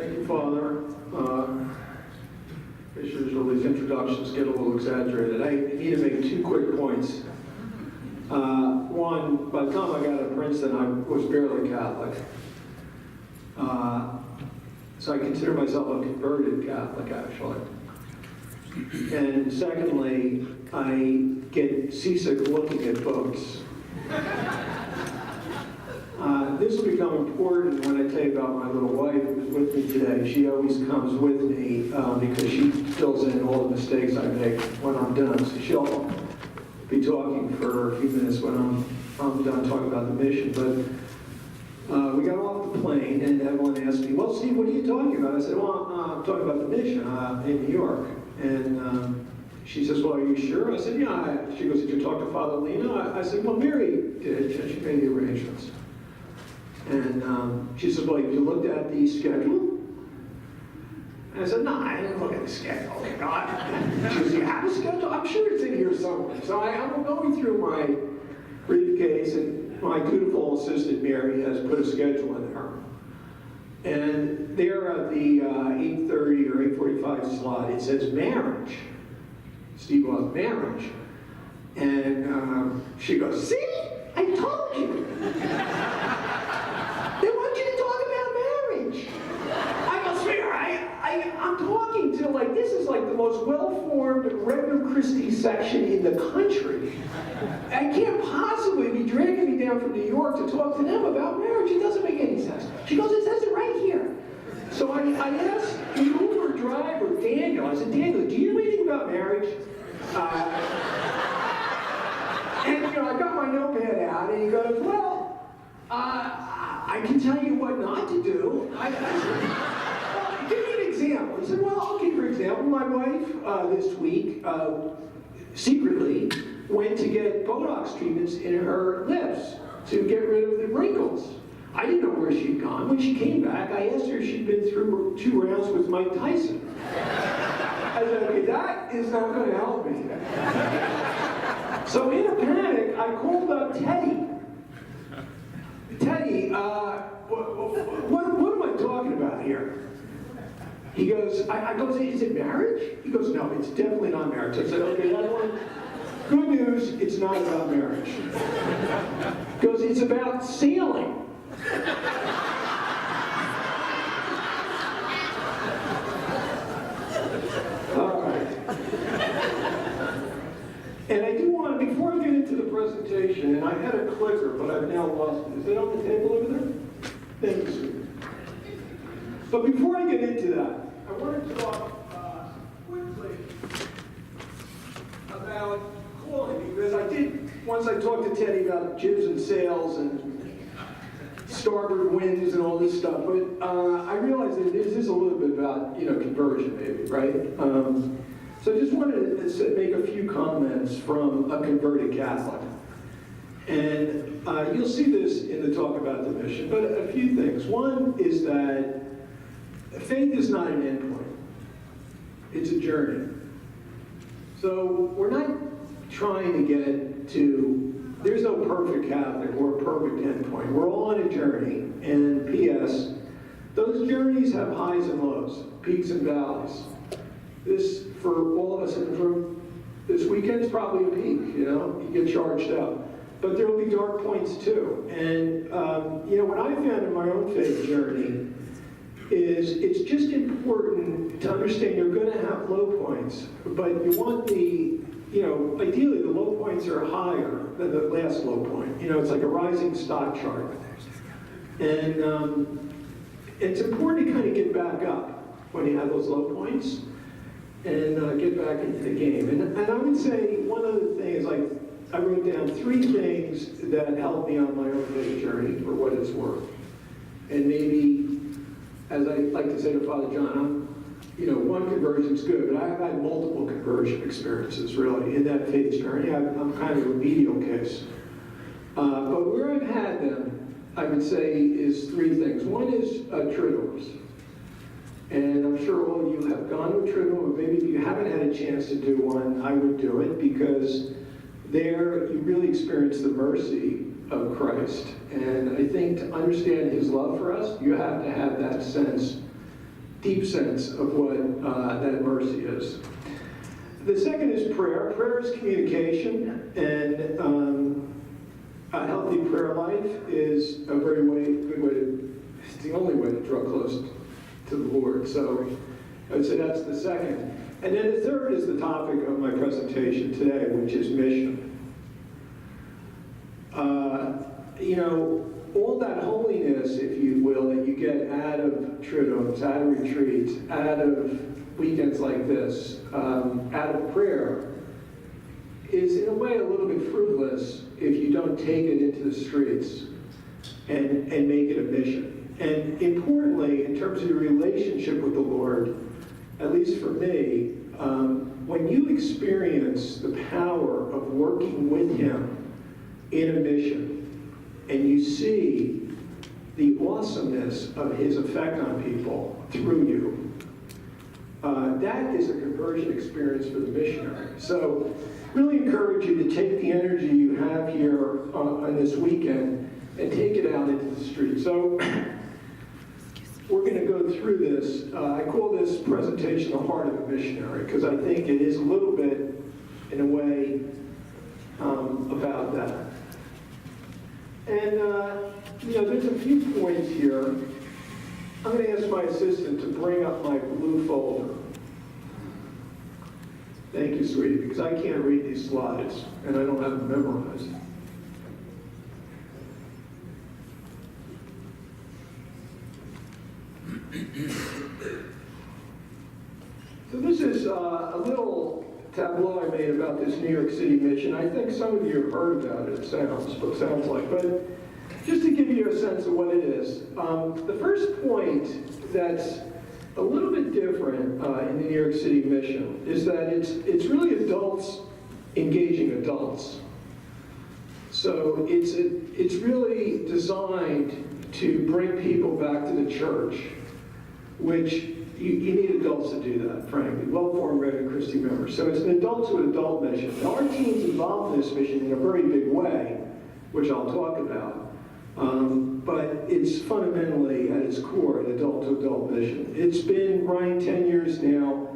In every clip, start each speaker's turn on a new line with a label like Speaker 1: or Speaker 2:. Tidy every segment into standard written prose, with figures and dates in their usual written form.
Speaker 1: Thank you, Father. As usual, these introductions get a little exaggerated. I need to make 2 quick points. One, by the time I got to Princeton, I was barely Catholic. So I consider myself a converted Catholic, actually. And secondly, I get seasick looking at books. This will become important when I tell you about my little wife who's with me today. She always comes with me because she fills in all the mistakes I make when I'm done. So she'll be talking for a few minutes when I'm done talking about the mission. But we got off the plane and everyone asked me, well, Steve, what are you talking about? I said, well, I'm talking about the mission in New York. And she says, well, are you sure? I said, yeah. She goes, did you talk to Father Lena? I said, well, Mary did. She made the arrangements. And she said, well, have you looked at the schedule? And I said, no, I didn't look at the schedule. Oh, God. She goes, you have a schedule? I'm sure it's in here somewhere. So I'm going through my briefcase, and my dutiful assistant, Mary, has put a schedule in there. And there at the 8:30 or 8:45 slot, it says marriage. Steve Auth, marriage. And she goes, see? I told you. They want you to talk about marriage. I go, sweetheart, I'm talking to, like, this is like the most well-formed Reverend Christie section in the country. I can't possibly be dragging me down from New York to talk to them about marriage. It doesn't make any sense. She goes, it says it right here. So I asked the Uber driver, Daniel, I said, Daniel, do you know anything about marriage? And, you know, I got my notepad out, and he goes, well, I can tell you what not to do. I said, well, give me an example. He said, well, okay, for example, my wife this week secretly went to get Botox treatments in her lips to get rid of the wrinkles. I didn't know where she'd gone. When she came back, I asked her if she'd been through 2 rounds with Mike Tyson. I said, okay, that is not going to help me. So in a panic, I called up Teddy. Teddy, what am I talking about here? He goes, I go, is it marriage? He goes, no, it's definitely not marriage. I said, okay, that one. Good news, it's not about marriage. He goes, it's about sailing. All right. And I do want to, before I get into the presentation, and I had a clicker, but I've now lost it. Is it on the table over there? Thank you, sir. But before I get into that, I want to talk quickly about calling, because I did, once I talked to Teddy about jibs and sails and starboard winds and all this stuff, but I realized that this is a little bit about, you know, conversion maybe, right? So I just wanted to make a few comments from a converted Catholic. And you'll see this in the talk about the mission, but a few things. One is that faith is not an endpoint. It's a journey. So we're not trying to get to, there's no perfect Catholic or perfect endpoint. We're all on a journey, and P.S., those journeys have highs and lows, peaks and valleys. This, for all of us in the room, this weekend's probably a peak, you know, you get charged up. But there will be dark points too. And, you know, what I found in my own faith journey is it's just important to understand you're going to have low points, but you want the, you know, ideally the low points are higher than the last low point. You know, it's like a rising stock chart. And it's important to kind of get back up when you have those low points and get back into the game. And I would say one other thing is, like, I wrote down 3 things that helped me on my own faith journey for what it's worth. And maybe, as I like to say to Father John, you know, one conversion's good, but I've had multiple conversion experiences, really, in that faith journey. I'm kind of a remedial case. But where I've had them, I would say, is 3 things. One is triduums. And I'm sure all of you have gone to a triduum, or maybe if you haven't had a chance to do one, I would do it, because there you really experience the mercy of Christ. And I think to understand his love for us, you have to have that sense deep sense of what that mercy is. The second is prayer. Prayer is communication, and a healthy prayer life is a very good way to, it's the only way to draw close to the Lord. So I would say that's the second. And then the third is the topic of my presentation today, which is mission. All that holiness, if you will, that you get out of triduums, out of retreats, out of weekends like this, out of prayer, is in a way a little bit fruitless if you don't take it into the streets and make it a mission. And importantly, in terms of your relationship with the Lord, at least for me, when you experience the power of working with Him in a mission, and you see the awesomeness of His effect on people through you, that is a conversion experience for the missionary. So really encourage you to take the energy you have here on this weekend and take it out into the street. So we're going to go through this. I call this presentation the heart of a missionary, because I think it is a little bit, in a way, about that. And, there's a few points here. I'm going to ask my assistant to bring up my blue folder. Thank you, sweetie, because I can't read these slides, and I don't have them memorized. So this is a little tableau I made about this New York City mission. I think some of you have heard about it, it sounds like. But just to give you a sense of what it is, the first point that's a little bit different in the New York City mission is that it's really adults engaging adults. So it's really designed to bring people back to the church, which you need adults to do that, frankly, well-formed Reverend Christie members. So it's an adult-to-adult mission. Now, our team's involved in this mission in a very big way, which I'll talk about. But it's fundamentally, at its core, an adult-to-adult mission. It's been running 10 years now.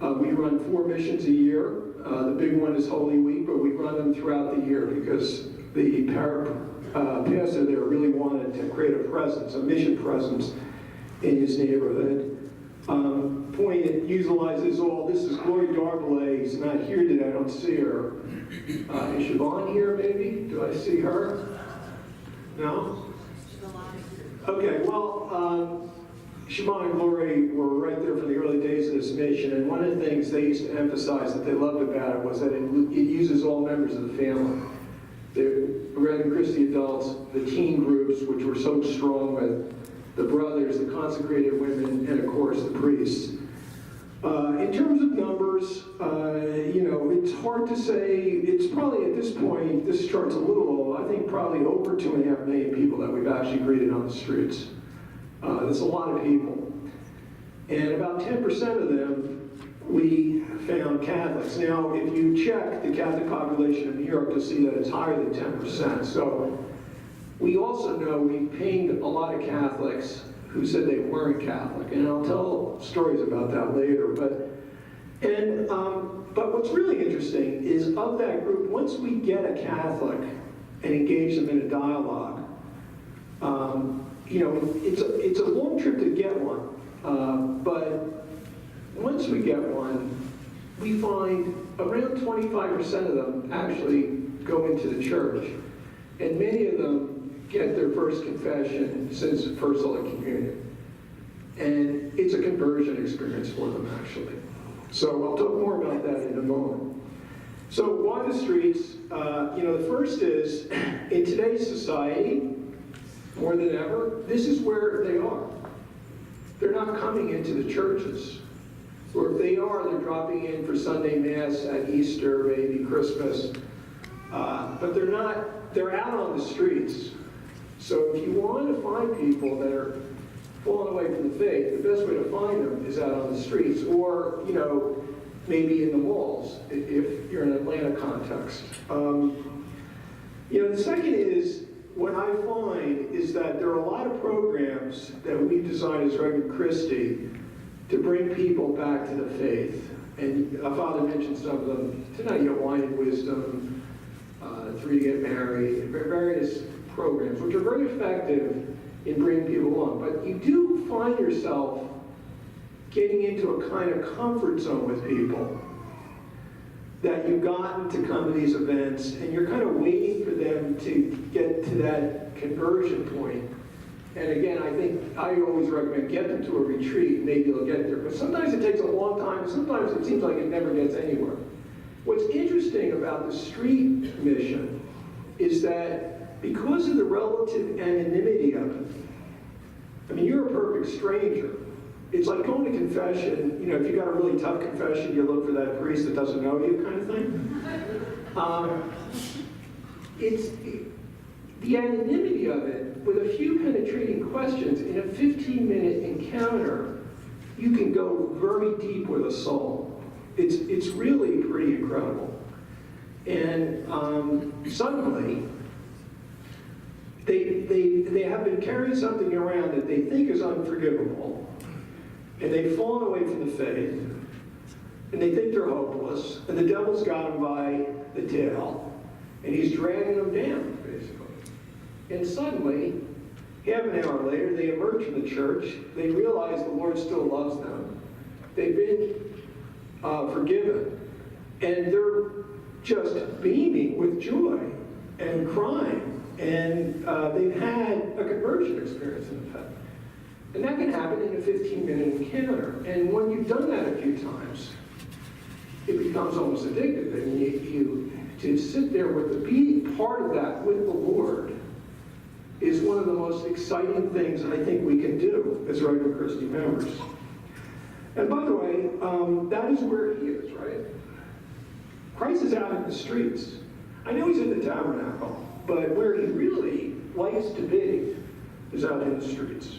Speaker 1: We run 4 missions a year. The big one is Holy Week, but we run them throughout the year because the pastor there really wanted to create a presence, a mission presence in his neighborhood. Point it utilizes all. This is Gloria Darblay. She's not here today. I don't see her. Is Siobhan here, maybe? Do I see her? No? Okay, well, Siobhan and Gloria were right there from the early days of this mission, and one of the things they used to emphasize that they loved about it was that it uses all members of the family. The Reverend Christie adults, the teen groups, which were so strong with the brothers, the consecrated women, and of course the priests. In terms of numbers, it's hard to say. It's probably at this point, this chart's a little old, I think probably over 2.5 million people that we've actually greeted on the streets. That's a lot of people. And about 10% of them we found Catholics. Now, if you check the Catholic population of New York, you'll see that it's higher than 10%. So we also know we pinged a lot of Catholics who said they weren't Catholic, and I'll tell stories about that later. But what's really interesting is of that group, once we get a Catholic and engage them in a dialogue, it's a long trip to get one, but once we get one, we find around 25% of them actually go into the church, and many of them get their first confession since First Holy Communion. And it's a conversion experience for them, actually. So I'll talk more about that in a moment. So why the streets? The first is, in today's society, more than ever, this is where they are. They're not coming into the churches. Or if they are, they're dropping in for Sunday Mass at Easter, maybe Christmas. But they're out on the streets. So if you want to find people that are falling away from the faith, the best way to find them is out on the streets, or maybe in the malls if you're in an Atlanta context. The second is, what I find is that there are a lot of programs that we designed as Reverend Christie to bring people back to the faith. And Father mentioned some of them tonight, Wine and Wisdom, 3 to Get Married, various programs, which are very effective in bringing people along. But you do find yourself getting into a kind of comfort zone with people, that you've gotten to come to these events and you're kind of waiting for them to get to that conversion point. And again, I think I always recommend get them to a retreat, maybe they'll get there. But sometimes it takes a long time, and sometimes it seems like it never gets anywhere. What's interesting about the street mission is that because of the relative anonymity of it, I mean, you're a perfect stranger. It's like going to confession. You know, if you got a really tough confession, you look for that priest that doesn't know you, kind of thing. It's the anonymity of it. With a few penetrating questions in a 15-minute encounter, you can go very deep with a soul. It's really pretty incredible. And suddenly, they have been carrying something around that they think is unforgivable, and they've fallen away from the faith, and they think they're hopeless, and the devil's got them by the tail, and he's dragging them down, basically. And suddenly, half an hour later, they emerge from the church, they realize the Lord still loves them, they've been forgiven, and they're just beaming with joy and crying, and they've had a conversion experience, in effect. And that can happen in a 15-minute encounter. And when you've done that a few times, it becomes almost addictive. And you to sit there with the being part of that with the Lord is one of the most exciting things I think we can do as regular Christian members. And by the way, that is where he is, right? Christ is out in the streets. I know he's in the tabernacle, but where he really likes to be is out in the streets.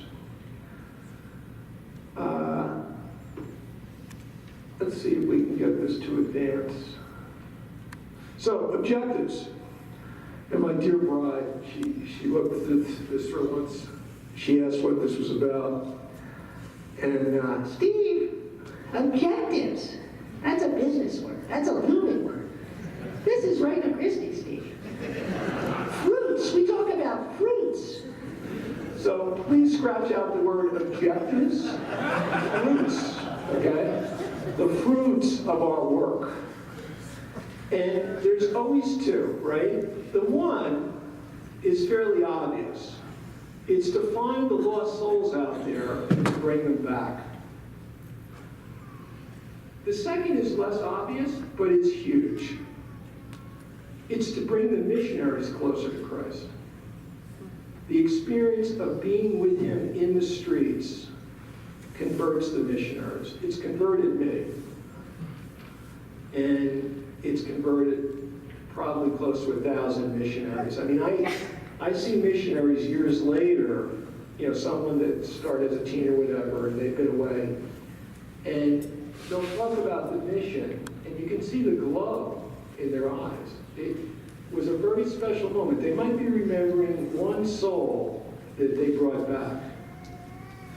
Speaker 1: Let's see if we can get this to advance. So, objectives. And my dear bride, she looked at this for once. She asked what this was about. And
Speaker 2: Steve, objectives. That's a business word. That's a looming word. This is right up Christie, Steve. Fruits. We talk about fruits.
Speaker 1: so please scratch out the word objectives. Fruits, okay? The fruits of our work. And there's always two, right? The one is fairly obvious. It's to find the lost souls out there and to bring them back. The second is less obvious, but it's huge. It's to bring the missionaries closer to Christ. The experience of being with him in the streets converts the missionaries. It's converted me. And it's converted probably close to 1,000 missionaries. I mean, I see missionaries years later, you know, someone that started as a teen or whatever, and they've been away, and they'll talk about the mission, and you can see the glow in their eyes. It was a very special moment. They might be remembering one soul that they brought back,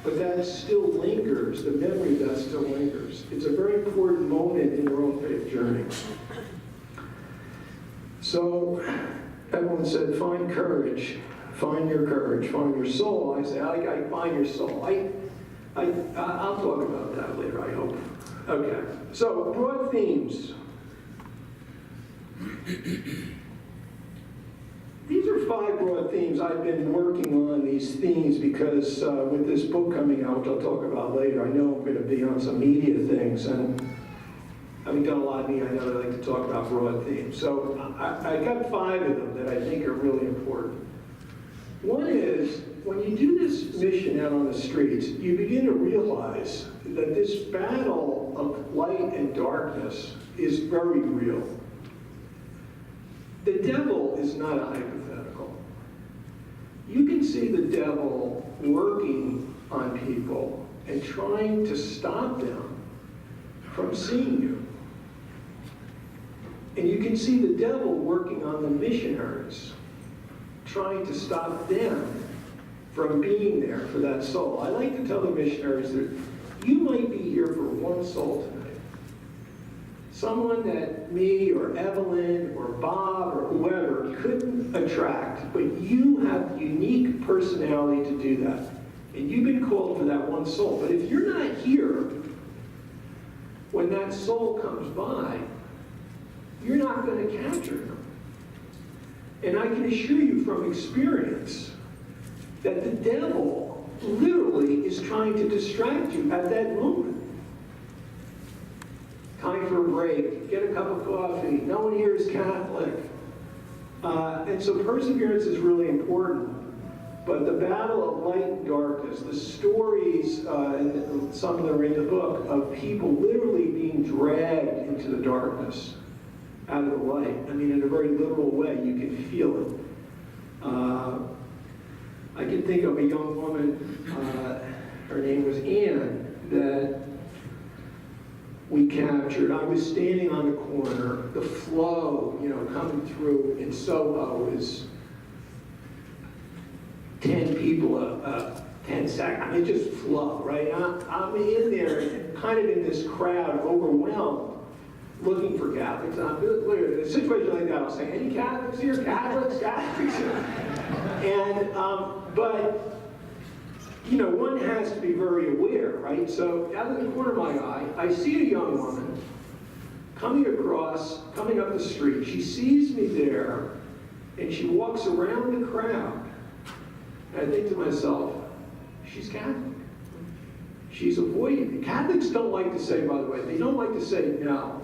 Speaker 1: but that still lingers. The memory of that still lingers. It's a very important moment in their own faith journey. So everyone said, find courage, find your courage, find your soul. I say, I find your soul. I'll talk about that later, I hope. Okay, so broad themes. These are 5 broad themes. I've been working on these themes because with this book coming out, which I'll talk about later, I know I'm going to be on some media things, and having done a lot of media, I know I like to talk about broad themes. So I got 5 of them that I think are really important. One is, when you do this mission out on the streets, you begin to realize that this battle of light and darkness is very real. The devil is not a hypothetical. You can see the devil working on people and trying to stop them from seeing you. And you can see the devil working on the missionaries, trying to stop them from being there for that soul. I like to tell the missionaries that you might be here for one soul tonight. Someone that me or Evelyn or Bob or whoever couldn't attract, but you have the unique personality to do that. And you've been called for that one soul. But if you're not here when that soul comes by, you're not going to capture them. And I can assure you from experience that the devil literally is trying to distract you at that moment. Time for a break, get a cup of coffee, no one here is Catholic. And so perseverance is really important. But the battle of light and darkness, the stories, and some of them are in the book, of people literally being dragged into the darkness out of the light. I mean, in a very literal way, you can feel it. I can think of a young woman, her name was Anne, that we captured. I was standing on the corner. The flow, coming through in Soho is 10 people, 10 seconds. I mean, just flow, right? I'm in there, kind of in this crowd, overwhelmed, looking for Catholics. I'm in a situation like that, I'll say, any Catholics here? Catholics? And, but, one has to be very aware, right? So out of the corner of my eye, I see a young woman coming up the street. She sees me there, and she walks around the crowd. And I think to myself, she's Catholic. She's avoiding me. Catholics don't like to say, by the way, they don't like to say no.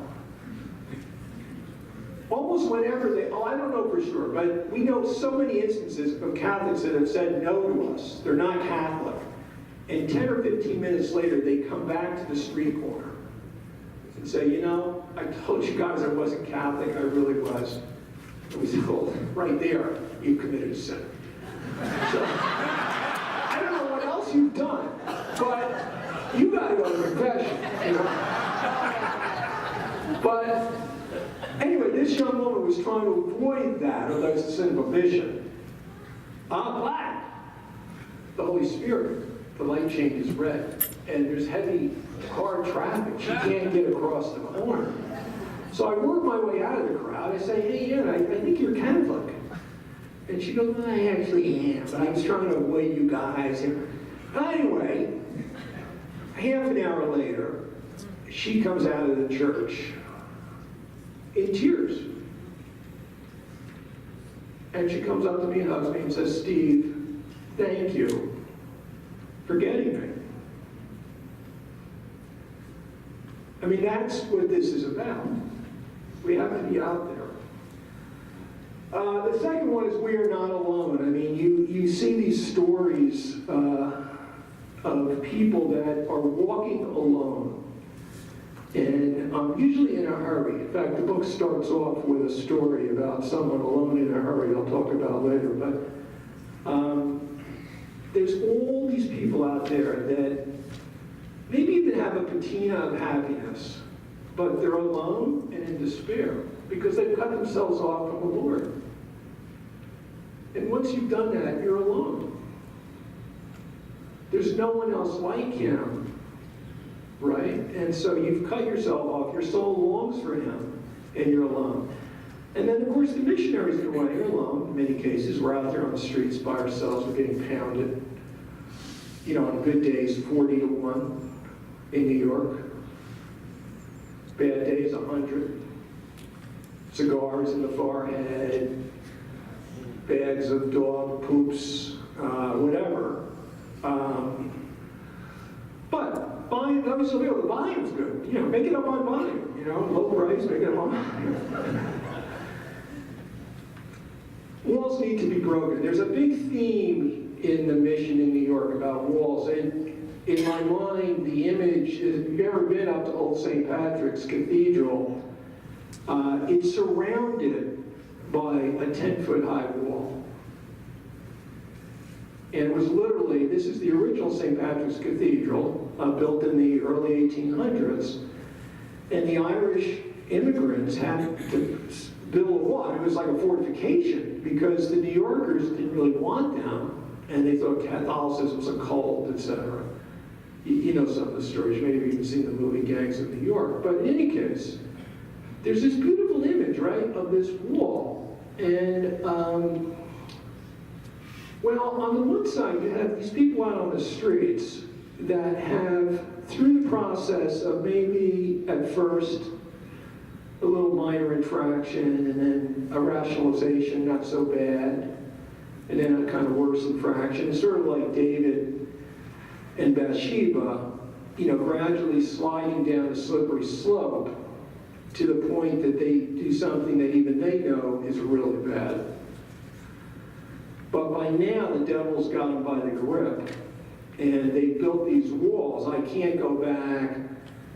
Speaker 1: Almost whenever I don't know for sure, but we know so many instances of Catholics that have said no to us. They're not Catholic. And 10 or 15 minutes later, they come back to the street corner and say, I told you guys I wasn't Catholic. I really was. And we said, well, right there, you committed a sin. So, I don't know what else you've done, but you got to go to confession. But anyway, this young woman was trying to avoid that, or that's a sin of omission. Black. The Holy Spirit. The light changes red. And there's heavy car traffic. She can't get across the corner. So I work my way out of the crowd. I say, hey, Ann, I think you're Catholic. And she goes, well, I actually am, but I was trying to avoid you guys. Anyway, half an hour later, she comes out of the church in tears. And she comes up to me and hugs me and says, Steve, thank you for getting me. I mean, that's what this is about. We have to be out there. The second one is we are not alone. I mean, you see these stories of people that are walking alone, and usually in a hurry. In fact, the book starts off with a story about someone alone in a hurry. I'll talk about later. But there's all these people out there that maybe even have a patina of happiness, but they're alone and in despair because they've cut themselves off from the Lord. And once you've done that, you're alone. There's no one else like him, right? And so you've cut yourself off. Your soul longs for him, and you're alone. And then, of course, the missionaries come away. You're alone in many cases. We're out there on the streets by ourselves. We're getting pounded. On good days, 40-1 in New York. Bad days, 100. Cigars in the forehead. Bags of dog poops, whatever. But buying, obviously, the volume's good. Make it up on volume. Low price, make it up on volume. Walls need to be broken. There's a big theme in the mission in New York about walls. And in my mind, the image is, if you've ever been up to Old St. Patrick's Cathedral, it's surrounded by a 10-foot high wall. And it was literally, this is the original St. Patrick's Cathedral, built in the early 1800s. And the Irish immigrants had to build a wall. It was like a fortification because the New Yorkers didn't really want them, and they thought Catholicism was a cult, etc. You know some of the stories, maybe you've even seen the movie Gangs of New York. But in any case, there's this beautiful image, right, of this wall. And, well, on the one side, you have these people out on the streets that have, through the process of maybe at first a little minor infraction and then a rationalization, not so bad, and then a kind of worse infraction. It's sort of like David and Bathsheba, you know, gradually sliding down a slippery slope to the point that they do something that even they know is really bad. But by now, the devil's got them by the grip, and they built these walls. I can't go back.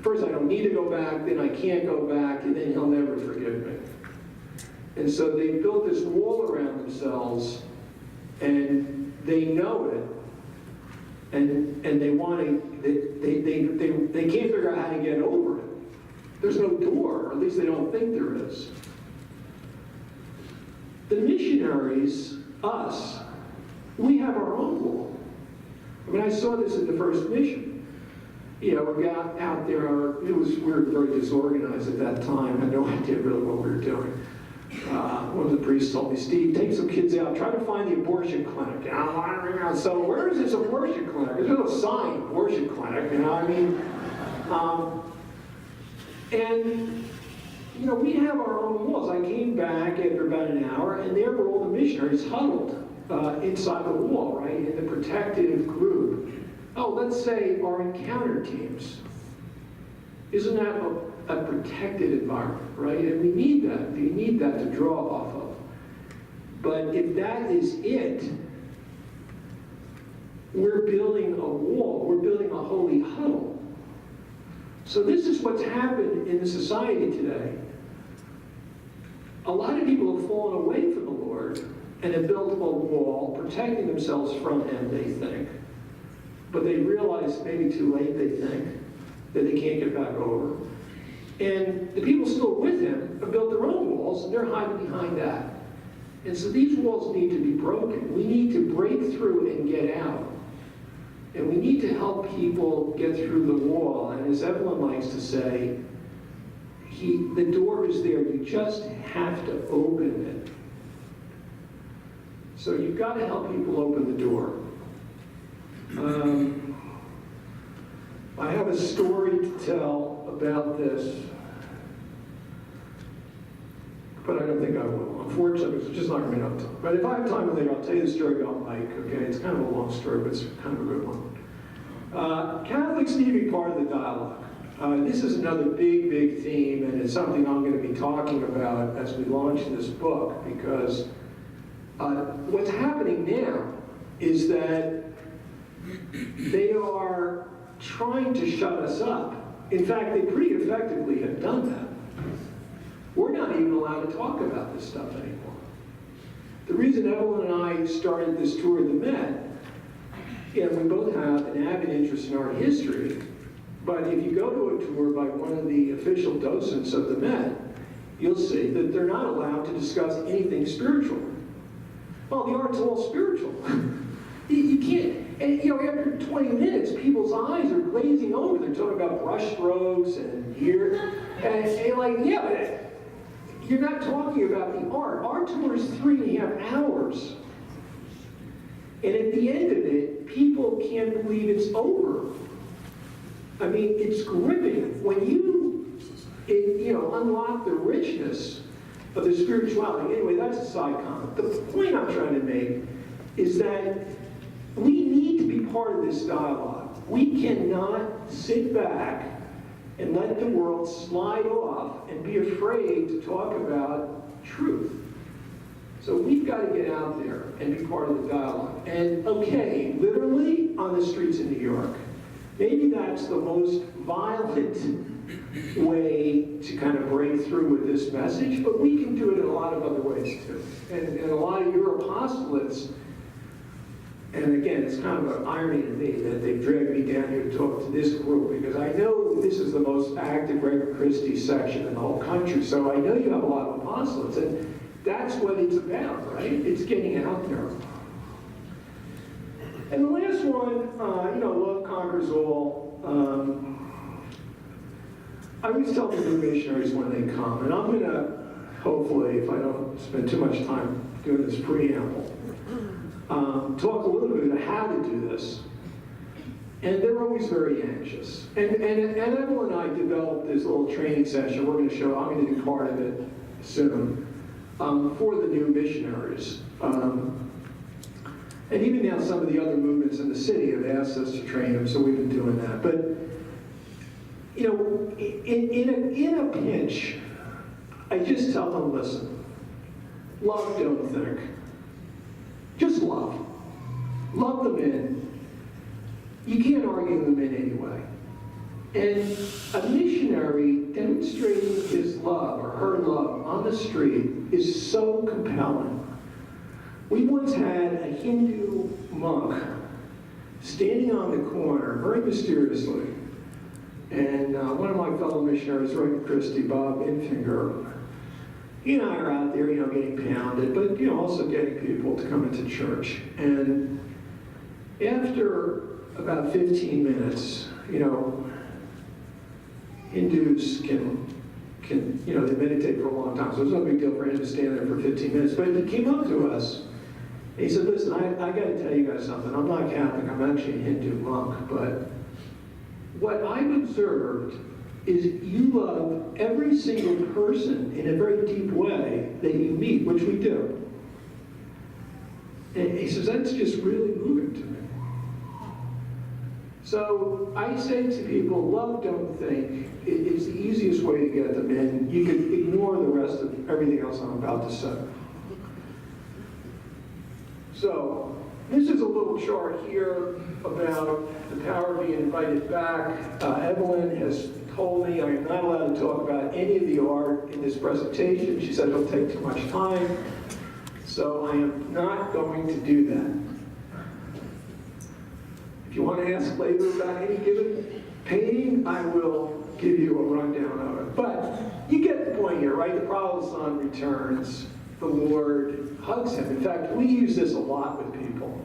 Speaker 1: First, I don't need to go back, then I can't go back, and then he'll never forgive me. And so they built this wall around themselves, and they know it, and they want to, they can't figure out how to get over it. There's no door, or at least they don't think there is. The missionaries, us, we have our own wall. I mean, I saw this at the first mission. You know, we got out there, we were very disorganized at that time, had no idea really what we were doing. One of the priests told me, Steve, take some kids out, try to find the abortion clinic. You know, so where is this abortion clinic? There's no sign, abortion clinic, you know, I mean, and, you know, we have our own walls. I came back after about an hour, and there were all the missionaries huddled inside the wall, right, in the protective group. Oh, let's say our encounter teams. Isn't that a protected environment, right? And we need that. We need that to draw off of. But if that is it, we're building a wall. We're building a holy huddle. So this is what's happened in the society today. A lot of people have fallen away from the Lord and have built a wall, protecting themselves from him, they think. But they realize, maybe too late, they think, that they can't get back over. And the people still with him have built their own walls, and they're hiding behind that. And so these walls need to be broken. We need to break through and get out. And we need to help people get through the wall. And as Evelyn likes to say, the door is there. You just have to open it. So you've got to help people open the door. I have a story to tell about this, but I don't think I will. Unfortunately, it's just not going to be enough time. But if I have time later, I'll tell you the story about Mike, okay? It's kind of a long story, but it's kind of a good one. Catholics need to be part of the dialogue. This is another big, big theme, and it's something I'm going to be talking about as we launch this book, because what's happening now is that they are trying to shut us up. In fact, they pretty effectively have done that. We're not even allowed to talk about this stuff anymore. The reason Evelyn and I started this tour of the Met, and we both have an avid interest in art history, but if you go to a tour by one of the official docents of the Met, you'll see that they're not allowed to discuss anything spiritual. Well, the art's all spiritual. You can't. And, you know, after 20 minutes, people's eyes are glazing over. They're talking about brush strokes and here. And like, yeah, but you're not talking about the art. Our tour is 3.5 hours. And at the end of it, people can't believe it's over. I mean, it's gripping. When you unlock the richness of the spirituality. Anyway, that's a side comment. The point I'm trying to make is that we need to be part of this dialogue. We cannot sit back and let the world slide off and be afraid to talk about truth. So we've got to get out there and be part of the dialogue. And okay, literally on the streets of New York, maybe that's the most violent way to kind of break through with this message, but we can do it in a lot of other ways too. And a lot of your apostolates, and again, it's kind of an irony to me that they've dragged me down here to talk to this group, because I know this is the most active Regnum Christi section in the whole country, so I know you have a lot of apostolates, and that's what it's about, right? It's getting out there. And the last one, love conquers all. I always tell the new missionaries when they come, and I'm going to, hopefully, if I don't spend too much time doing this preamble, talk a little bit about how to do this. And they're always very anxious. And Evelyn and I developed this little training session. We're going to show, I'm going to do part of it soon, for the new missionaries. And even now some of the other movements in the city have asked us to train them, so we've been doing that. But, in a pinch, I just tell them, listen, love, don't think. Just love. Love them in. You can't argue them in anyway. And a missionary demonstrating his love or her love on the street is so compelling. We once had a Hindu monk standing on the corner, very mysteriously, and one of my fellow missionaries, right in Christie, Bob Infinger, he and I are out there, getting pounded, but also getting people to come into church. And after about 15 minutes, Hindus can they meditate for a long time, so it's no big deal for him to stand there for 15 minutes. But he came up to us, and he said, listen, I got to tell you guys something. I'm not Catholic, I'm actually a Hindu monk, but what I've observed is you love every single person in a very deep way that you meet, which we do. And he says, that's just really moving to me. So I say to people, love, don't think. It's the easiest way to get them in. You can ignore the rest of everything else I'm about to say. So this is a little chart here about the power of being invited back. Evelyn has told me I am not allowed to talk about any of the art in this presentation. She said it'll take too much time. So I am not going to do that. If you want to ask later about any given painting, I will give you a rundown of it. But you get the point here, right? The prodigal son returns. The Lord hugs him. In fact, we use this a lot with people.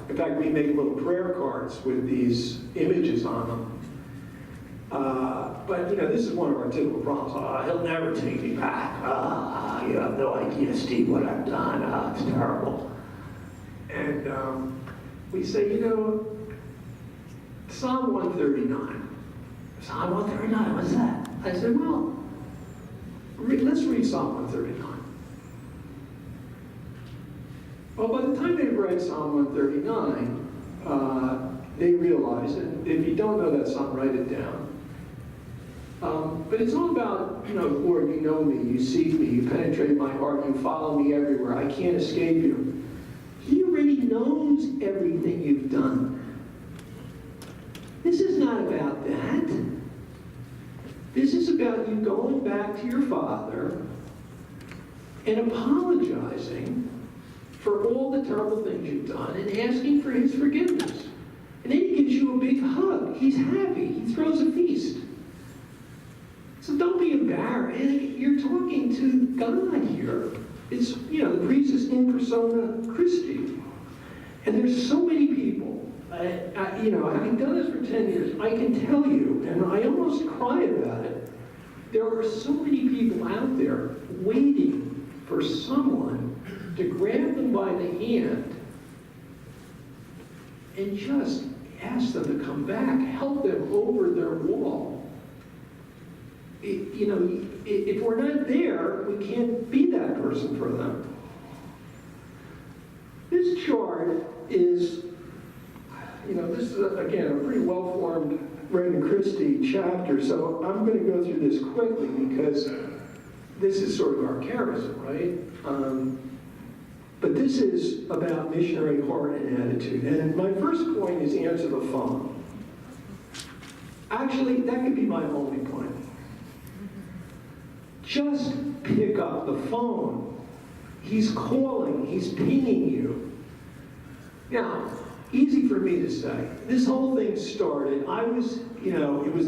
Speaker 1: In fact, we make little prayer cards with these images on them. But this is one of our typical problems. He'll never take me back. You have no idea, Steve, what I've done. It's terrible. And we say, Psalm 139. Psalm 139, what's that? I said, well, let's read Psalm 139. Well, by the time they read Psalm 139, they realize, and if you don't know that psalm, write it down. But it's all about, Lord, you know me, you seek me, you penetrate my heart, you follow me everywhere, I can't escape you. He already knows everything you've done. This is not about that. This is about you going back to your Father and apologizing for all the terrible things you've done and asking for his forgiveness. And then he gives you a big hug. He's happy. He throws a feast. So don't be embarrassed. You're talking to God here. It's, the priest is in persona Christi. And there's so many people, having done this for 10 years, I can tell you, and I almost cry about it, there are so many people out there waiting for someone to grab them by the hand and just ask them to come back, help them over their wall. If we're not there, we can't be that person for them. This chart is, this is, again, a pretty well-formed Regnum Christi chapter, so I'm going to go through this quickly because this is sort of our charism, right? But this is about missionary heart and attitude. And my first point is answer the phone. Actually, that could be my only point. Just pick up the phone. He's calling, he's pinging you. Now, easy for me to say. This whole thing started, it was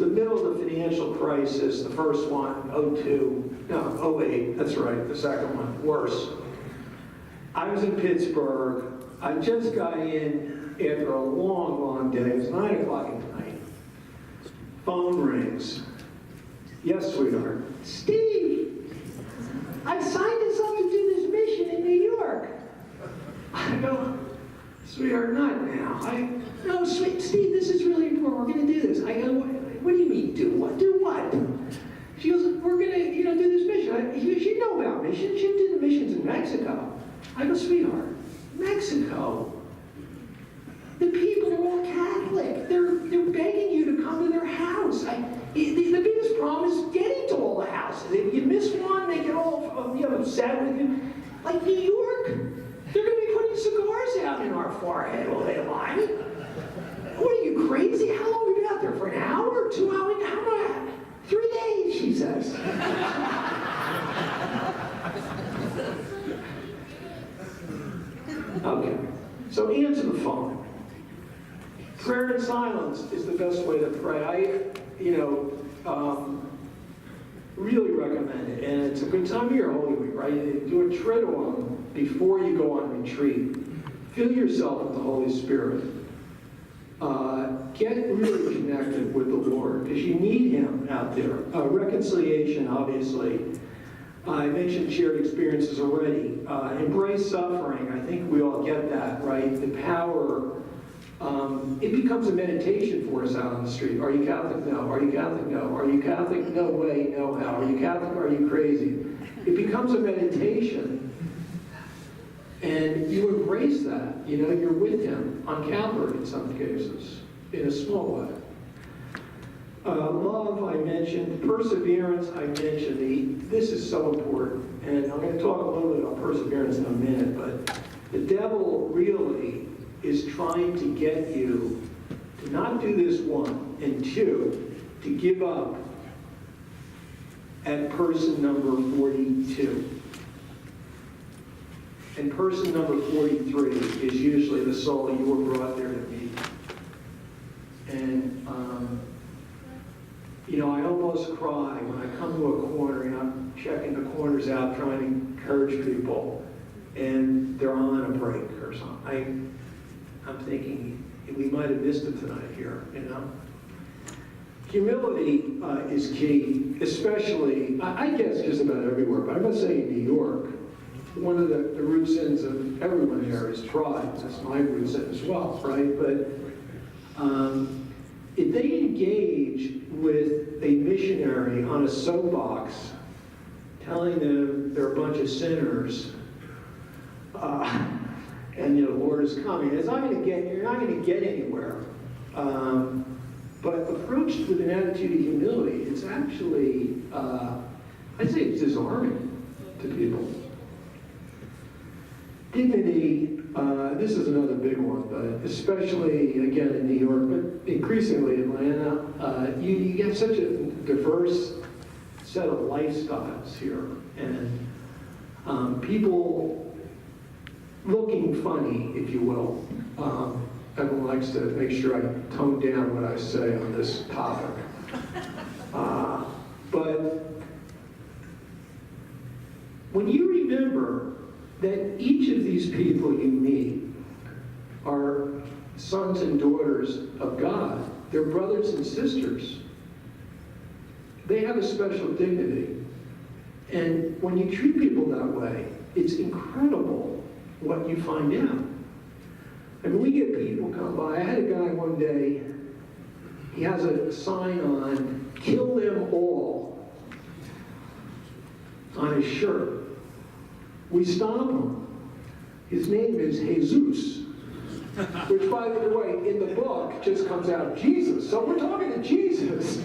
Speaker 1: the middle of the financial crisis, the first one, 08, that's right, the second one, worse. I was in Pittsburgh, I just got in after a long, long day. It was 9 o'clock at night. Phone rings. Yes, sweetheart.
Speaker 2: Steve, I signed us up to do this mission in New York.
Speaker 1: I go, sweetheart, not now.
Speaker 2: No, sweet Steve, this is really important. We're going to do this. I go, what do you mean, do what? Do what? She goes, we're going to, do this mission. She know about missions. She did the missions in Mexico. I go, sweetheart, Mexico? The people are all Catholic. They're begging you to come to their house. The biggest problem is getting to all the houses. If you miss one, they get all upset with you. Like New York, they're going to be putting cigars out in our forehead all day long. What are you, crazy? How long have you been out there? For an hour? 2 hours? How long? 3 days, she says.
Speaker 1: Okay, so answer the phone. Prayer in silence is the best way to pray. Really recommend it. And it's a good time of year, Holy Week, right? You do a triduum before you go on retreat. Fill yourself with the Holy Spirit. Get really connected with the Lord, because you need Him out there. Reconciliation, obviously. I mentioned shared experiences already. Embrace suffering. I think we all get that, right? The power. It becomes a meditation for us out on the street. Are you Catholic? No. Are you Catholic? No. Are you Catholic? No way, no how. Are you Catholic? Are you crazy? It becomes a meditation. And you embrace that. You're with Him on Calvary in some cases, in a small way. Love, I mentioned. Perseverance, I mentioned. This is so important. And I'm going to talk a little bit about perseverance in a minute, but the devil really is trying to get you to not do this, 1, and 2, to give up at person number 42. And person number 43 is usually the soul you were brought there to meet. And, I almost cry when I come to a corner and I'm checking the corners out, trying to encourage people, and they're on a break or something. I'm thinking, we might have missed it tonight here, Humility is key, especially, I guess just about everywhere, but I must say in New York, one of the root sins of everyone there is pride. That's my root sin as well, right? But if they engage with a missionary on a soapbox, telling them they're a bunch of sinners, and the Lord is coming, you're not going to get anywhere. But approached with an attitude of humility, it's actually, I'd say it's disarming to people. Dignity, this is another big one, but especially, again, in New York, but increasingly Atlanta, you have such a diverse set of lifestyles here, and people looking funny, if you will. Everyone likes to make sure I tone down what I say on this topic. But when you remember that each of these people you meet are sons and daughters of God, they're brothers and sisters, they have a special dignity. And when you treat people that way, it's incredible what you find out. I mean, we get people come by. I had a guy one day, he has a sign on, "Kill them all," on his shirt. We stop him. His name is Jesus, which, by the way, in the book just comes out Jesus. So we're talking to Jesus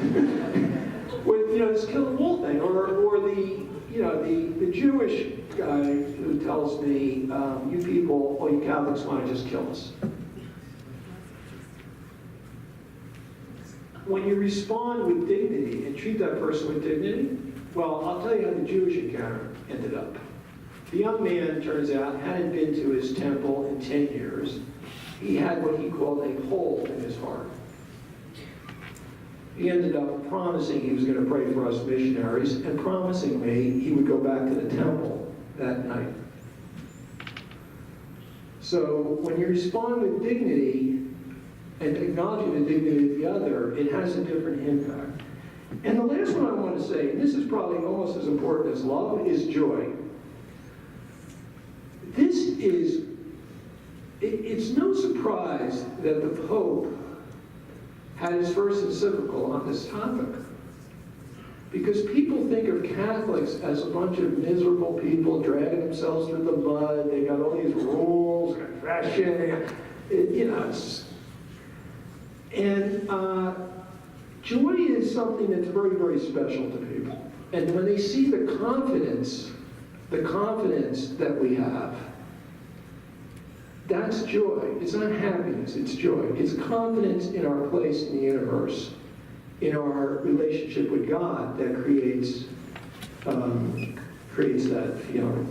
Speaker 1: with this kill them all thing, or the Jewish guy who tells me, "You people, all you Catholics, want to just kill us." When you respond with dignity and treat that person with dignity, well, I'll tell you how the Jewish encounter ended up. The young man, turns out, hadn't been to his temple in 10 years. He had what he called a hole in his heart. He ended up promising he was going to pray for us missionaries and promising me he would go back to the temple that night.
Speaker 2: So when you respond with dignity and acknowledging the dignity of the other, it has a different impact. And the last one I want to say, and this is probably almost as important as love, is joy. It's no surprise that the Pope had his first encyclical on this topic. Because people think of Catholics as a bunch of miserable people dragging themselves through the mud. They got all these rules, confession, joy is something that's very, very special to people. And when they see the confidence that we have, that's joy. It's not happiness, it's joy. It's confidence in our place in the universe, in our relationship with God that creates that feeling.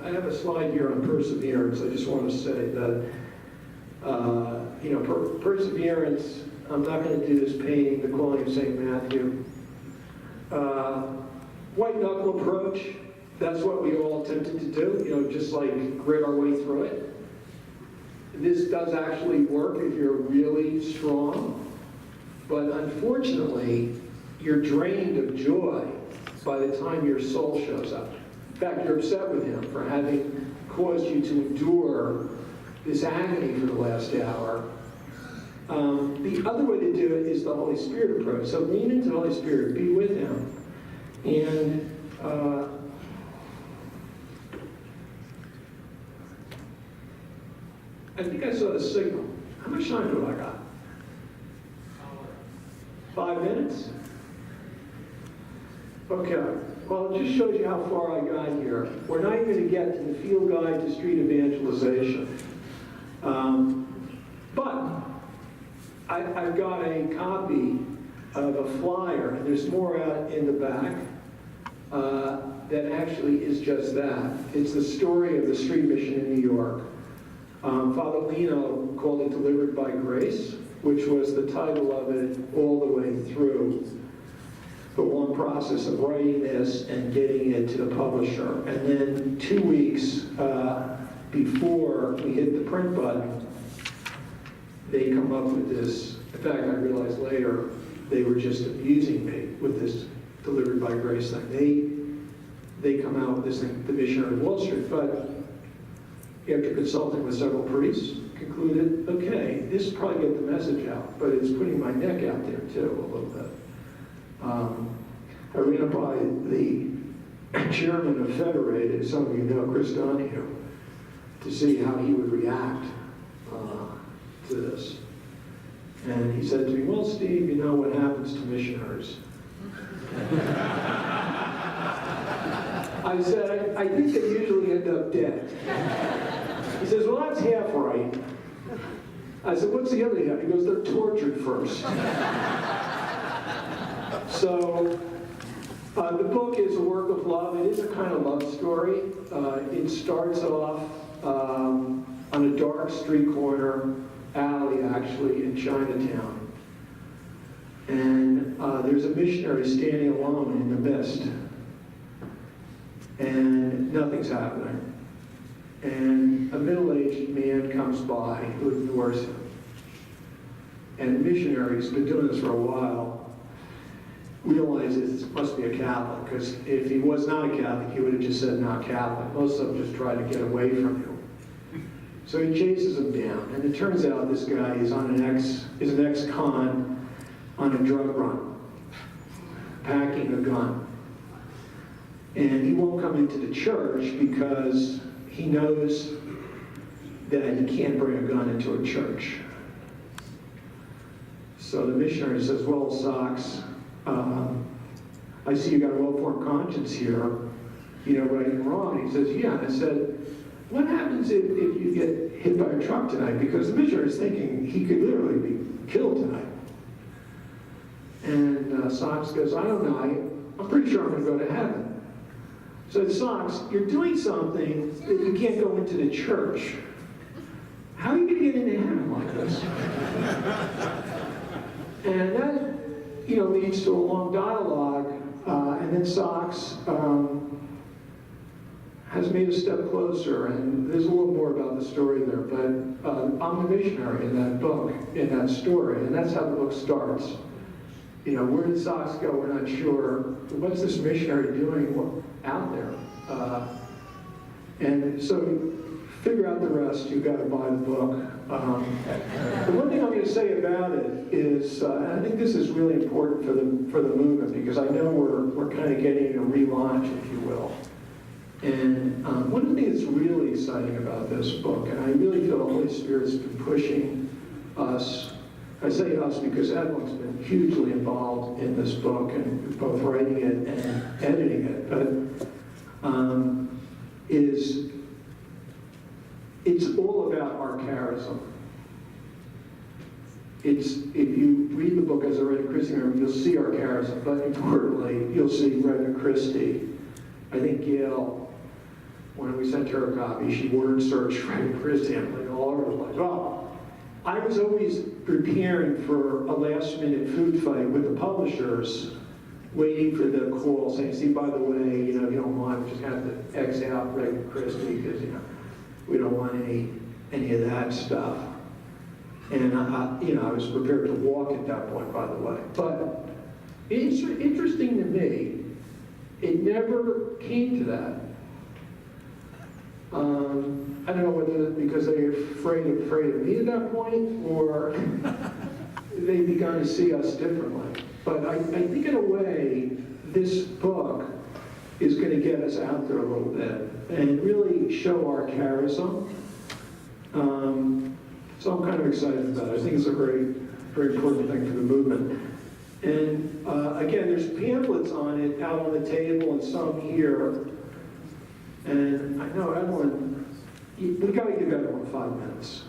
Speaker 2: I have a slide here on perseverance. I just want to say that, perseverance, I'm not going to do this painting, the calling of St. Matthew. White knuckle approach, that's what we all attempted to do, just like grit our way through it. This does actually work if you're really strong, but unfortunately, you're drained of joy by the time your soul shows up. In fact, you're upset with him for having caused you to endure this agony for the last hour. The other way to do it is the Holy Spirit approach. So lean into the Holy Spirit, be with him. And I think I saw the signal. How much time do I got? 5 minutes? Okay. Well, it just shows you how far I got here. We're not even going to get to the field guide to street evangelization. But I've got a copy of a flyer, and there's more out in the back that actually is just that. It's the story of the street mission in New York. Father Lino called it Delivered by Grace, which was the title of it all the way through the long process of writing this and getting it to the publisher. And then 2 weeks before we hit the print button, they come up with this. In fact, I realized later they were just abusing me with this Delivered by Grace thing. They come out with this thing, The Missionary of Wall Street. But after consulting with several priests, concluded, okay, this will probably get the message out, but it's putting my neck out there too, a little bit. I ran by the chairman of Federated, some of you know, Chris Donahue, to see how he would react to this. And he said to me, well, Steve, you know what happens to missionaries. I said, I think they usually end up dead. He says, well, that's half right. I said, what's the other half? He goes, they're tortured first. So the book is a work of love. It is a kind of love story. It starts off on a dark street corner alley, actually, in Chinatown. And there's a missionary standing alone in the mist. And nothing's happening. And a middle-aged man comes by who ignores him. And the missionary's been doing this for a while, realizes this must be a Catholic, because if he was not a Catholic, he would have just said not Catholic. Most of them just try to get away from you. So he chases him down, and it turns out this guy is an ex-con on a drug run, packing a gun. And he won't come into the church because he knows that he can't bring a gun into a church. So the missionary says, well, Socks, I see you got a well-formed conscience here, right and wrong. And he says, yeah. And I said, what happens if you get hit by a truck tonight? Because the missionary is thinking he could literally be killed tonight. And Socks goes, I don't know, I'm pretty sure I'm going to go to heaven. So Socks, you're doing something that you can't go into the church. How are you going to get into heaven like this? And that, leads to a long dialogue. And then Socks
Speaker 1: has made a step closer, and there's a little more about the story there, but I'm the missionary in that book, in that story, and that's how the book starts. You know, where did socks go? We're not sure. What's this missionary doing out there? And so figure out the rest. You've got to buy the book. The one thing I'm going to say about it is, and I think this is really important for the movement, because I know we're kind of getting a relaunch, if you will. And one of the things that's really exciting about this book, and I really feel the Holy Spirit's been pushing us. I say us because Edwin's been hugely involved in this book, and both writing it and editing it. But it's all about our charism. If you read the book as I read it, Christy, you'll see our charism, but importantly, you'll see Reverend Christy. I think Gail, when we sent her a copy, she word searched Reverend Christy and like all over the place. Well, I was always preparing for a last-minute food fight with the publishers, waiting for the call, saying, "See, by the way, if you don't mind, we just have to X out Reverend Christy because we don't want any of that stuff." And I was prepared to walk at that point, by the way. But it's interesting to me, it never came to that. I don't know whether because they were afraid of me at that point, or they begun to see us differently. But I think in a way, this book is going to get us out there a little bit and really show our charism. So I'm kind of excited about it. I think it's a very, very important thing for the movement. And again, there's pamphlets on it out on the table and some here. And I know Evelyn, we got to give Evelyn 5 minutes.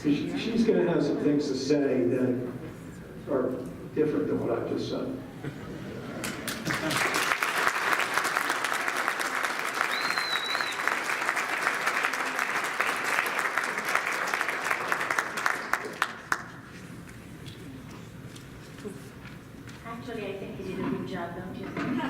Speaker 1: She's going to have some things to say that are different than what I just said.
Speaker 3: Actually, I think you did a good job, don't you think?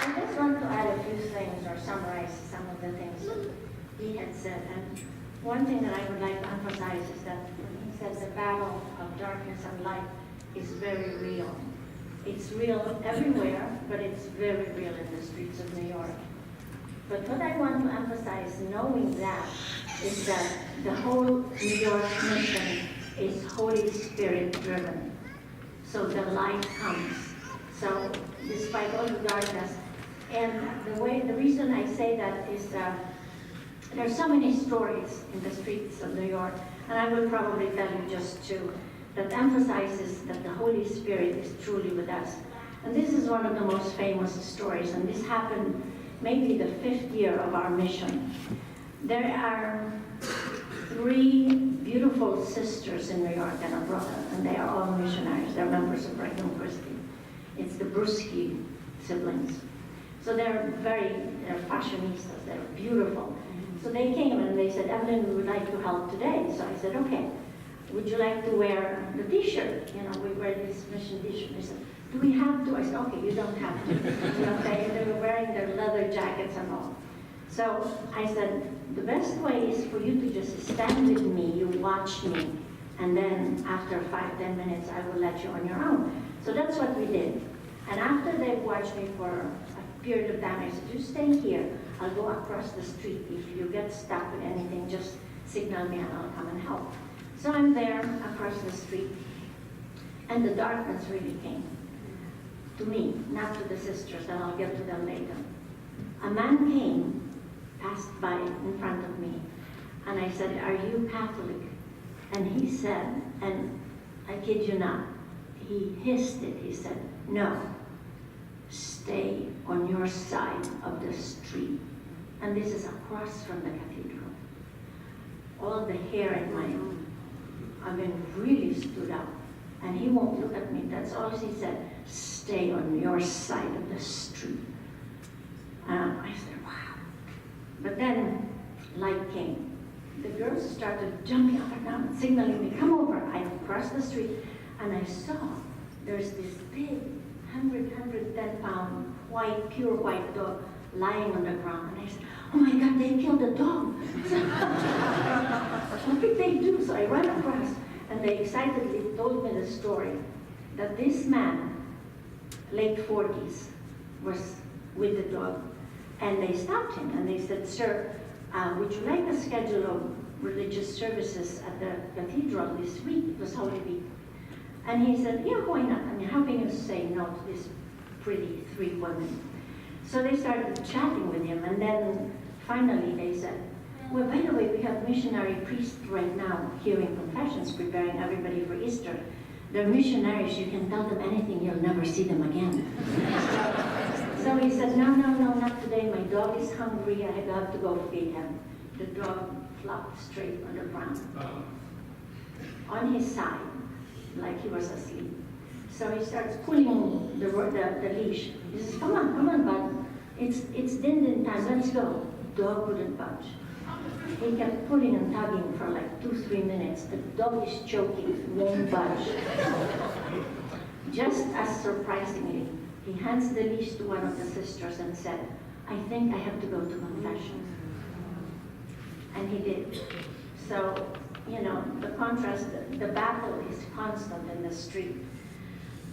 Speaker 3: I just want to add a few things or summarize some of the things that he had said. And one thing that I would like to emphasize is that when he says the battle of darkness and light is very real. It's real everywhere, but it's very real in the streets of New York. But what I want to emphasize, knowing that, is that the whole New York mission is Holy Spirit driven. So the light comes. So despite all the darkness, and the reason I say that is that there are so many stories in the streets of New York, and I will probably tell you just two, that emphasizes that the Holy Spirit is truly with us. And this is one of the most famous stories, and this happened maybe the 5th year of our mission. There are 3 beautiful sisters in New York and a brother, and they are all missionaries. They're members of Brigham Christie. It's the Bruschi siblings. So they're fashionistas, they're beautiful. So they came and they said, "Evelyn, we would like to help today." So I said, "Okay, would you like to wear the t-shirt? We wear this mission t-shirt." They said, "Do we have to?" I said, "Okay, you don't have to." They were wearing their leather jackets and all. So I said, "The best way is for you to just stand with me, you watch me, and then after 5-10 minutes, I will let you on your own." So that's what we did. And after they watched me for a period of time, I said, "You stay here. I'll go across the street. If you get stuck with anything, just signal me and I'll come and help." So I'm there across the street, and the darkness really came to me, not to the sisters, and I'll get to them later. A man came, passed by in front of me, and I said, "Are you Catholic?" And he said, and I kid you not, he hissed it, he said, "No, stay on your side of the street." And this is across from the cathedral. All the hair in my really stood up. And he won't look at me. That's all he said. "Stay on your side of the street." I said, "Wow." But then light came. The girls started jumping up and down and signaling me, "Come over." I crossed the street and I saw there's this big 110-pound, white, pure white dog lying on the ground. And I said, oh my God, they killed the dog. What did they do? So I ran across, and they excitedly told me the story that this man, late 40s, was with the dog. And they stopped him and they said, sir, would you like a schedule of religious services at the cathedral this week? It was Holy Week. And he said, yeah, why not? I mean, how can you say no to this pretty 3 women? So they started chatting with him, and then finally they said, well, by the way, we have missionary priests right now hearing confessions, preparing everybody for Easter. They're missionaries, you can tell them anything, you'll never see them again. So he said, no, not today, my dog is hungry, I have to go feed him. The dog flopped straight on the ground, on his side, like he was asleep. So he starts pulling the leash. He says, come on, bud. It's din time, let's go. Dog wouldn't budge. He kept pulling and tugging for like 2-3 minutes. The dog is choking, won't budge. Just as surprisingly, he hands the leash to one of the sisters and said, I think I have to go to confession. And he did. So, you know, the contrast, the battle is constant in the street.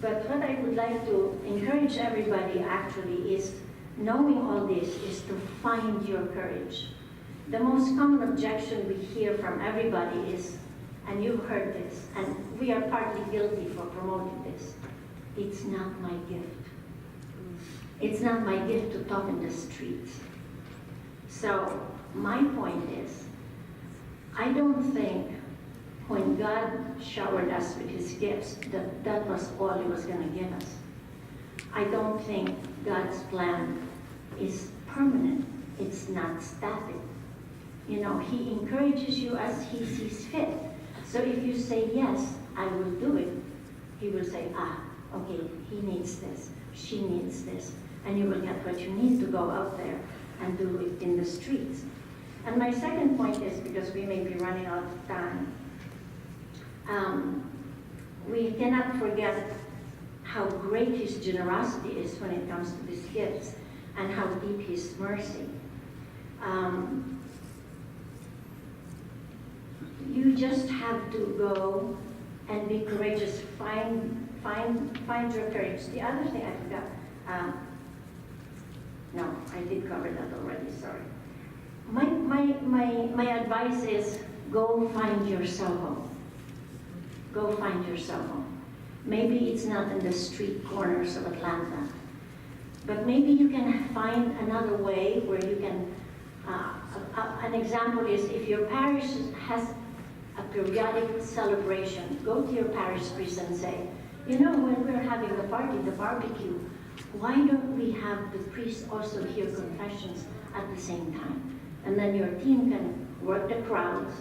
Speaker 3: But what I would like to encourage everybody actually is, knowing all this, is to find your courage. The most common objection we hear from everybody is, and you've heard this, and we are partly guilty for promoting this, it's not my gift. It's not my gift to talk in the streets. So my point is, I don't think when God showered us with his gifts that was all he was going to give us. I don't think God's plan is permanent. It's not static. You know, he encourages you as he sees fit. So if you say, yes, I will do it, he will say, okay, he needs this, she needs this, and you will get what you need to go out there and do it in the streets. And my second point is, because we may be running out of time, we cannot forget how great his generosity is when it comes to these gifts, and how deep his mercy. You just have to go and be courageous. Find your courage. The other thing I forgot. No, I did cover that already. Sorry. My advice is, go find your Soho. Go find your Soho. Maybe it's not in the street corners of Atlanta, but maybe you can find another way where you can. An example is, if your parish has a periodic celebration, go to your parish priest and say, you know, when we're having the party, the barbecue, why don't we have the priest also hear confessions at the same time? And then your team can work the crowds,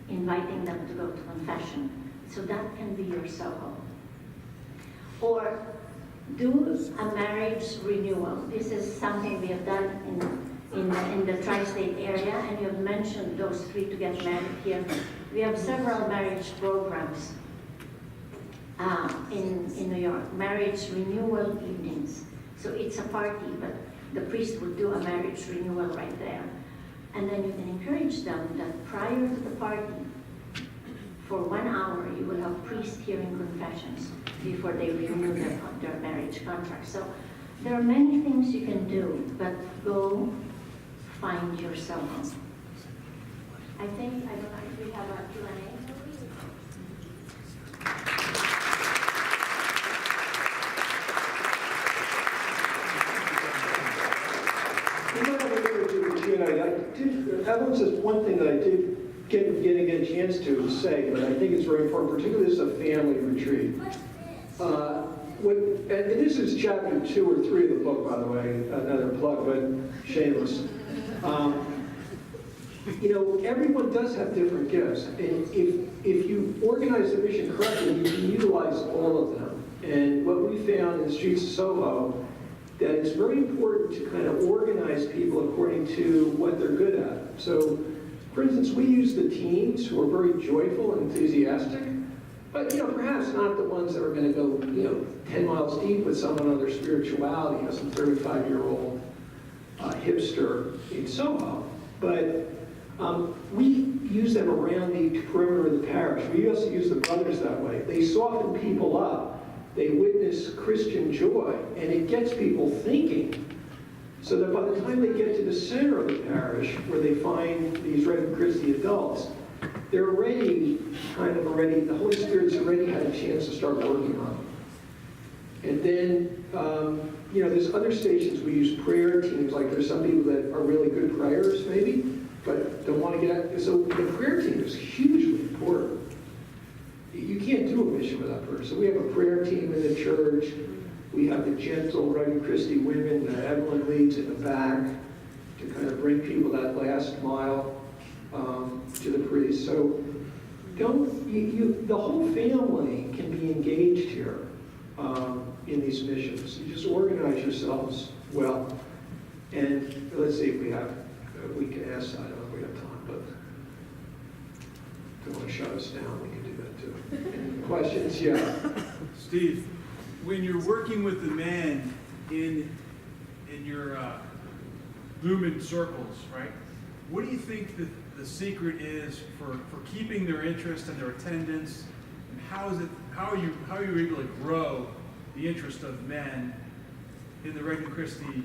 Speaker 3: inviting them to go to confession. So that can be your Soho. Or do a marriage renewal. This is something we have done in the tri-state area, and you have mentioned those 3 to get married here. We have several marriage programs in New York, marriage renewal evenings. So it's a party, but the priest would do a marriage renewal right there. And then you can encourage them that prior to the party, for 1 hour, you will have priests hearing confessions before they renew their marriage contract. So there are many things you can do, but go find your Soho. I think, I don't know if we have a Q&A.
Speaker 1: That was just one thing that I did get a chance to say, but I think it's very important, particularly this is a family retreat. And this is chapter 2 or 3 of the book, by the way, another plug, but shameless. You know, everyone does have different gifts, and if you organize the mission correctly, you can utilize all of them. And what we found in the streets of Soho, that it's very important to kind of organize people according to what they're good at. So, for instance, we use the teens who are very joyful and enthusiastic.
Speaker 2: But, perhaps not the ones that are going to go, 10 miles deep with someone on their spirituality, some 35-year-old hipster in Soho. But we use them around the perimeter of the parish. We also use the brothers that way. They soften people up. They witness Christian joy, and it gets people thinking. So that by the time they get to the center of the parish, where they find these Reverend Christie adults, they're already, the Holy Spirit's already had a chance to start working on them. And then, there's other stations we use prayer teams, like there's some people that are really good prayers, maybe, but don't want to get out. So the prayer team is hugely important. You can't do a mission without prayer. So we have a prayer team in the church. We have the gentle Reverend Christie women that Evelyn leads in the back to kind of bring people that last mile to the priest. So the whole family can be engaged here in these missions. You just organize yourselves well. And let's see if we can ask, I don't know if we have time, but if you want to shut us down, we can do that too. Questions? Yeah.
Speaker 4: Steve, when you're working with the men in your lumen circles, right? What do you think the secret is for keeping their interest and their attendance? And how are you able to grow the interest of men in the Regnum Christi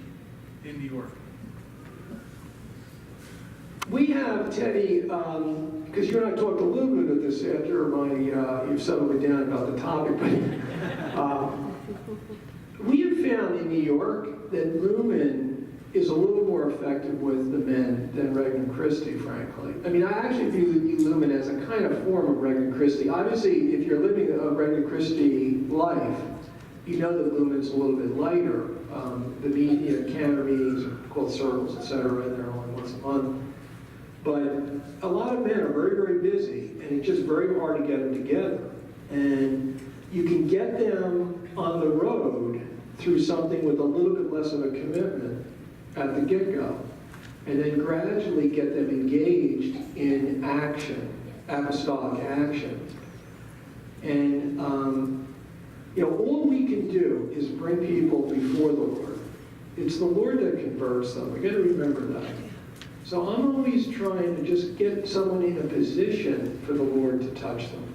Speaker 4: in New York?
Speaker 2: We have, Teddy, because you and I talked a little bit of this after you've settled me down about the topic, but we have found in New York that Lumen is a little more effective with the men than Regnum Christi, frankly. I mean, I actually view Lumen as a kind of form of Regnum Christi. Obviously, if you're living a Regnum Christi life, you know that Lumen's a little bit lighter. The counter meetings are called circles, etc., and they're only once a month. But a lot of men are very, very busy, and it's just very hard to get them together. And you can get them on the road through something with a little bit less of a commitment at the get-go, and then gradually get them engaged in action, apostolic action. And all we can do is bring people before the Lord. It's the Lord that converts them. We got to remember that. So I'm always trying to just get someone in a position for the Lord to touch them.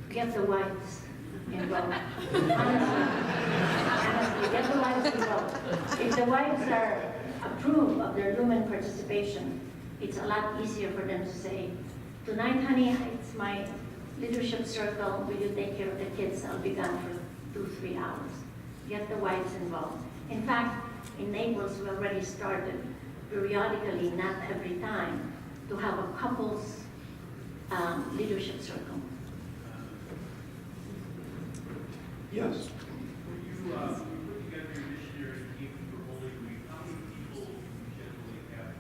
Speaker 3: Get the wives involved. Honestly, get the wives involved. If the wives approve of their Lumen participation, it's a lot easier for them to say, tonight, honey, it's my leadership circle. Will you take care of the kids? I'll be gone for 2-3 hours. Get the wives involved. In fact, in Naples, we already started periodically, not every time, to have a couples leadership circle.
Speaker 2: Yes.
Speaker 5: When you put together your missionary team for Holy Week, how many people generally have?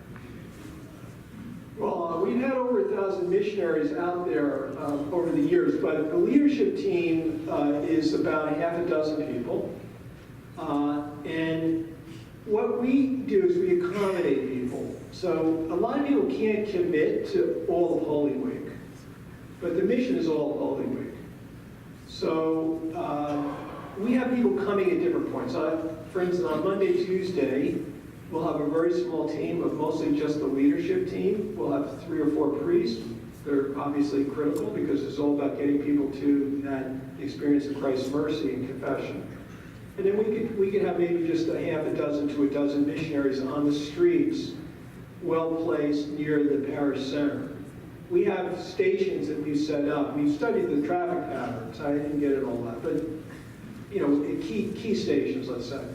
Speaker 2: Well, we've had over 1,000 missionaries out there over the years, but the leadership team is about 6 people. And what we do is we accommodate people. So a lot of people can't commit to all of Holy Week, but the mission is all of Holy Week. So we have people coming at different points. For instance, on Monday, Tuesday, we'll have a very small team of mostly just the leadership team. We'll have 3 or 4 priests. They're obviously critical because it's all about getting people to that experience of Christ's mercy and confession. And then we could have maybe just a 6 to 12 missionaries on the streets, well placed near the parish center. We have stations that we've set up. We've studied the traffic patterns. I didn't get it all that, but key stations, let's say.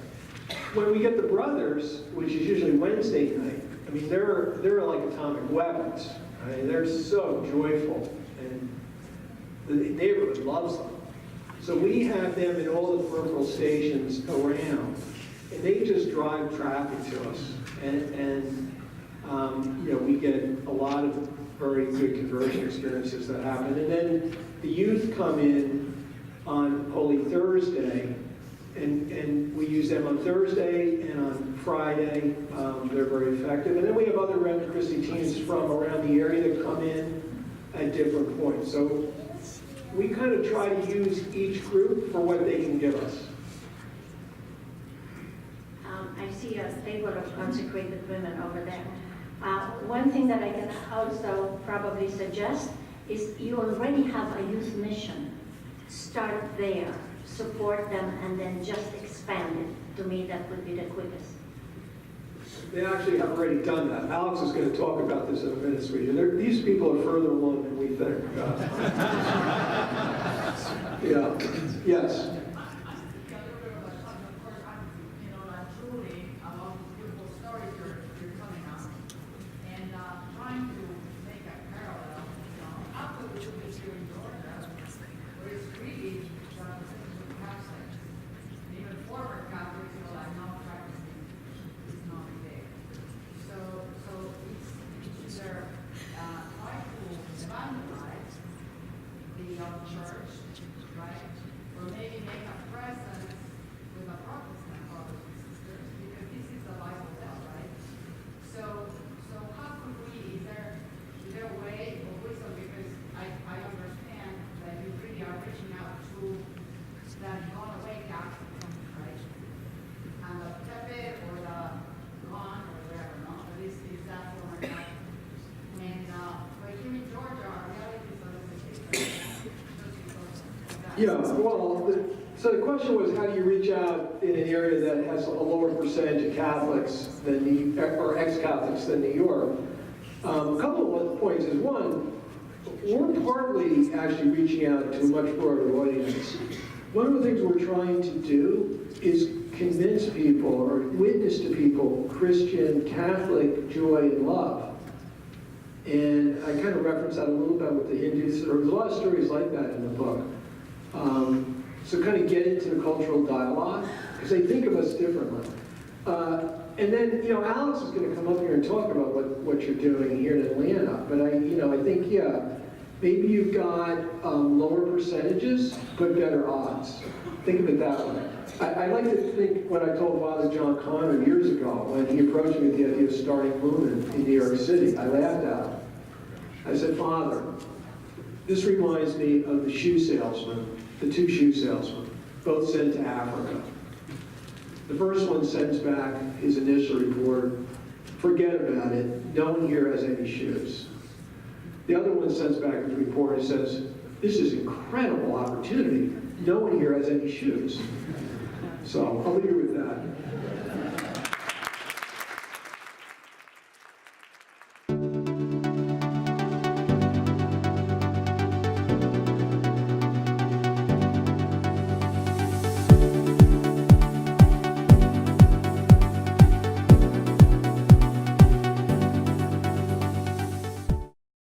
Speaker 2: When we get the brothers, which is usually Wednesday night, I mean they're like atomic weapons. I mean, they're so joyful, and the neighborhood loves them. So we have them in all the peripheral stations around, and they just drive traffic to us. And we get a lot of very good conversion experiences that happen. And then the youth come in on Holy Thursday, and we use them on Thursday and on Friday. They're very effective. And then we have other Regnum Christi teams from around the area that come in. at different points. So we kind of try to use each group for what they can give us.
Speaker 3: I see a table of consecrated women over there. One thing that I can also probably suggest is you already have a youth mission. Start there, support them, and then just expand it. To me, that would be the quickest.
Speaker 2: They actually have already done that. Alex is going to talk about this in a minute, sweetie. These people are further along than we think. Yeah. Yes. Yeah, well, so the question was, how do you reach out in an area that has a lower percentage of Catholics than or ex-Catholics than New York? A couple of points is, one, we're partly actually reaching out to a much broader audience. One of the things we're trying to do is convince people or witness to people Christian, Catholic joy and love. And I kind of reference that a little bit with the Hindus. There's a lot of stories like that in the book. So kind of get into the cultural dialogue, because they think of us differently. And then, Alex is going to come up here and talk about what you're doing here in Atlanta. But I think, yeah, maybe you've got lower percentages, but better odds. Think of it that way. I like to think what I told Father John Connor years ago when he approached me with the idea of starting movement in New York City. I laughed at him. I said, Father, this reminds me of the shoe salesman, the two shoe salesmen, both sent to Africa. The first one sends back his initial report, forget about it, no one here has any shoes. The other one sends back his report and says, this is an incredible opportunity, no one here has any shoes. So I'll leave you with that.